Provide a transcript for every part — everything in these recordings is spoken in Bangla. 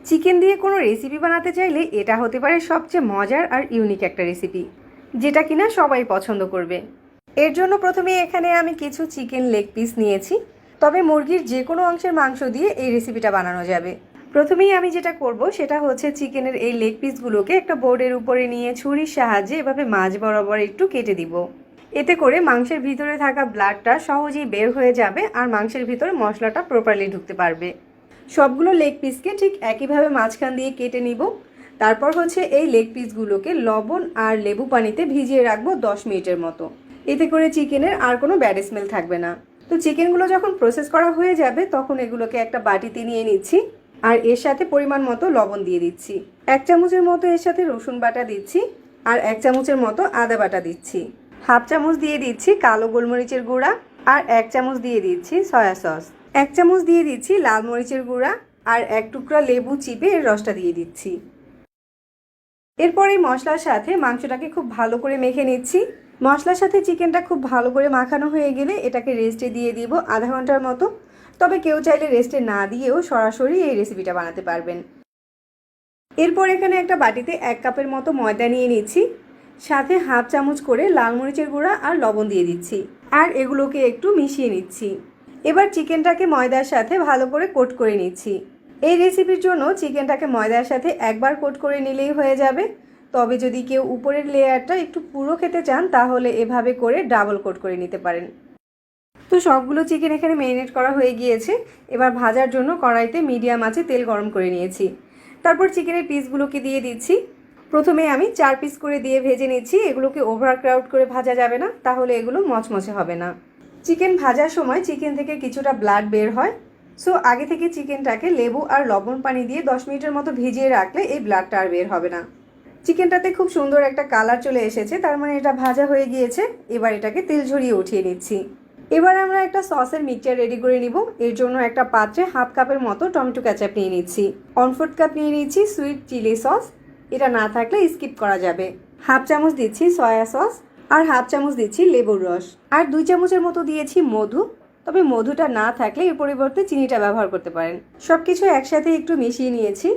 চিকেন দিয়ে কোনো রেসিপি বানাতে চাইলে এটা হতে পারে সবচেয়ে মজার আর ইউনিক একটা রেসিপি, যেটা কিনা সবাই পছন্দ করবে। এর জন্য প্রথমে এখানে আমি কিছু চিকেন লেগ পিস নিয়েছি, তবে মুরগির যে কোনো অংশের মাংস দিয়ে এই রেসিপিটা বানানো যাবে। প্রথমেই আমি যেটা করব সেটা হচ্ছে চিকেনের এই লেগ পিসগুলোকে একটা বোর্ডের উপরে নিয়ে ছুরির সাহায্যে এভাবে মাঝ বরাবর একটু কেটে দিব। এতে করে মাংসের ভিতরে থাকা ব্লাডটা সহজেই বের হয়ে যাবে আর মাংসের ভিতরে মশলাটা প্রপারলি ঢুকতে পারবে। সবগুলো লেগ পিসকে ঠিক একইভাবে মাঝখান দিয়ে কেটে নিব। তারপর হচ্ছে এই লেগ পিসগুলোকে লবণ আর লেবু পানিতে ভিজিয়ে রাখবো 10 মিনিটের মতো। এতে করে চিকেনের আর কোনো ব্যাড স্মেল থাকবে না। তো চিকেনগুলো যখন প্রসেস করা হয়ে যাবে তখন এগুলোকে একটা বাটিতে নিয়ে নিচ্ছি আর এর সাথে পরিমাণ মতো লবণ দিয়ে দিচ্ছি। 1 চামচের মতো এর সাথে রসুন বাটা দিচ্ছি আর 1 চামচের মতো আদা বাটা দিচ্ছি। 1/2 চামচ দিয়ে দিচ্ছি কালো গোলমরিচের গুঁড়া আর 1 চামচ দিয়ে দিচ্ছি সয়া সস। 1 চামচ দিয়ে দিচ্ছি লাল মরিচের গুঁড়া আর 1 টুকরা লেবু চিপে এর রসটা দিয়ে দিচ্ছি। এরপর এই মশলার সাথে মাংসটাকে খুব ভালো করে মেখে নিচ্ছি। মশলার সাথে চিকেনটা খুব ভালো করে মাখানো হয়ে গেলে এটাকে রেস্টে দিয়ে দিব আধা ঘন্টার মতো। তবে কেউ চাইলে রেস্টে না দিয়েও সরাসরি এই রেসিপিটা বানাতে পারবেন। এরপর এখানে একটা বাটিতে 1 কাপের মতো ময়দা নিয়ে নিচ্ছি, সাথে 1/2 চামচ করে লাল মরিচের গুঁড়া আর লবণ দিয়ে দিচ্ছি আর এগুলোকে একটু মিশিয়ে নিচ্ছি। এবার চিকেনটাকে ময়দার সাথে ভালো করে কোট করে নিচ্ছি। এই রেসিপির জন্য চিকেনটাকে ময়দার সাথে একবার কোট করে নিলেই হয়ে যাবে। তবে যদি কেউ উপরের লেয়ারটা একটু পুরো খেতে চান তাহলে এভাবে করে ডাবল কোট করে নিতে পারেন। তো সবগুলো চিকেন এখানে ম্যারিনেট করা হয়ে গিয়েছে। এবার ভাজার জন্য কড়াইতে মিডিয়াম আঁচে তেল গরম করে নিয়েছি। তারপর চিকেনের পিসগুলোকে দিয়ে দিচ্ছি। প্রথমে আমি 4 পিস করে দিয়ে ভেজে নিচ্ছি। এগুলোকে ওভার ক্রাউড করে ভাজা যাবে না, তাহলে এগুলো মচমচে হবে না। চিকেন ভাজার সময় চিকেন থেকে কিছুটা ব্লাড বের হয়, সো আগে থেকে চিকেনটাকে লেবু আর লবণ পানি দিয়ে 10 মিনিটের মতো ভিজিয়ে রাখলে এই ব্লাডটা আর বের হবে না। চিকেনটাতে খুব সুন্দর একটা কালার চলে এসেছে, তার মানে এটা ভাজা হয়ে গিয়েছে। এবার এটাকে তেল ঝরিয়ে উঠিয়ে নিচ্ছি। এবার আমরা একটা সসের মিক্সচার রেডি করে নিব। এর জন্য একটা পাত্রে 1/2 কাপের মতো টমেটো কেচাপ নিয়ে নিচ্ছি। 1/4 কাপ নিয়ে নিচ্ছি সুইট চিলি সস, এটা না থাকলে স্কিপ করা যাবে। 1/2 চামচ দিচ্ছি সয়া সস আর 1/2 চামচ দিচ্ছি লেবুর রস আর 2 চামচের মতো দিয়েছি মধু। তবে মধুটা না থাকলে এর পরিবর্তে চিনিটা ব্যবহার করতে পারেন। সবকিছু একসাথে একটু মিশিয়ে নিয়েছি।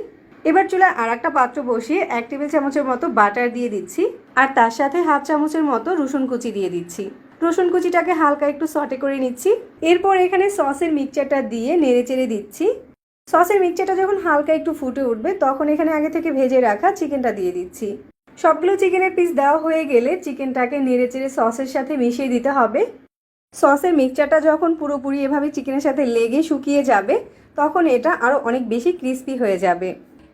এবার চুলায় আর একটা পাত্র বসিয়ে 1 টেবিল চামচের মতো বাটার দিয়ে দিচ্ছি আর তার সাথে 1/2 চামচের মতো রসুন কুচি দিয়ে দিচ্ছি। রসুন কুচিটাকে হালকা একটু সটে করে নিচ্ছি। এরপর এখানে সসের মিক্সচারটা দিয়ে নেড়েচেড়ে দিচ্ছি। সসের মিক্সচারটা যখন হালকা একটু ফুটে উঠবে তখন এখানে আগে থেকে ভেজে রাখা চিকেনটা দিয়ে দিচ্ছি। সবগুলো চিকেনের পিস দেওয়া হয়ে গেলে চিকেনটাকে নেড়েচেড়ে সসের সাথে মিশিয়ে দিতে হবে। সসের মিক্সচারটা যখন পুরোপুরি এভাবে চিকেনের সাথে লেগে শুকিয়ে যাবে তখন এটা আরও অনেক বেশি ক্রিস্পি হয়ে যাবে।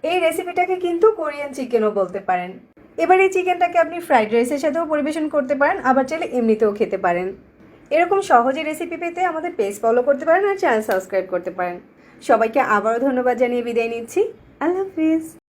এই রেসিপিটাকে কিন্তু কোরিয়ান চিকেনও বলতে পারেন। এবার এই চিকেনটাকে আপনি ফ্রাইড রাইসের সাথেও পরিবেশন করতে পারেন, আবার চাইলে এমনিতেও খেতে পারেন। এরকম সহজে রেসিপি পেতে আমাদের পেজ ফলো করতে পারেন আর চ্যানেল সাবস্ক্রাইব করতে পারেন। সবাইকে আবারও ধন্যবাদ জানিয়ে বিদায় নিচ্ছি। আল্লাহ হাফিজ।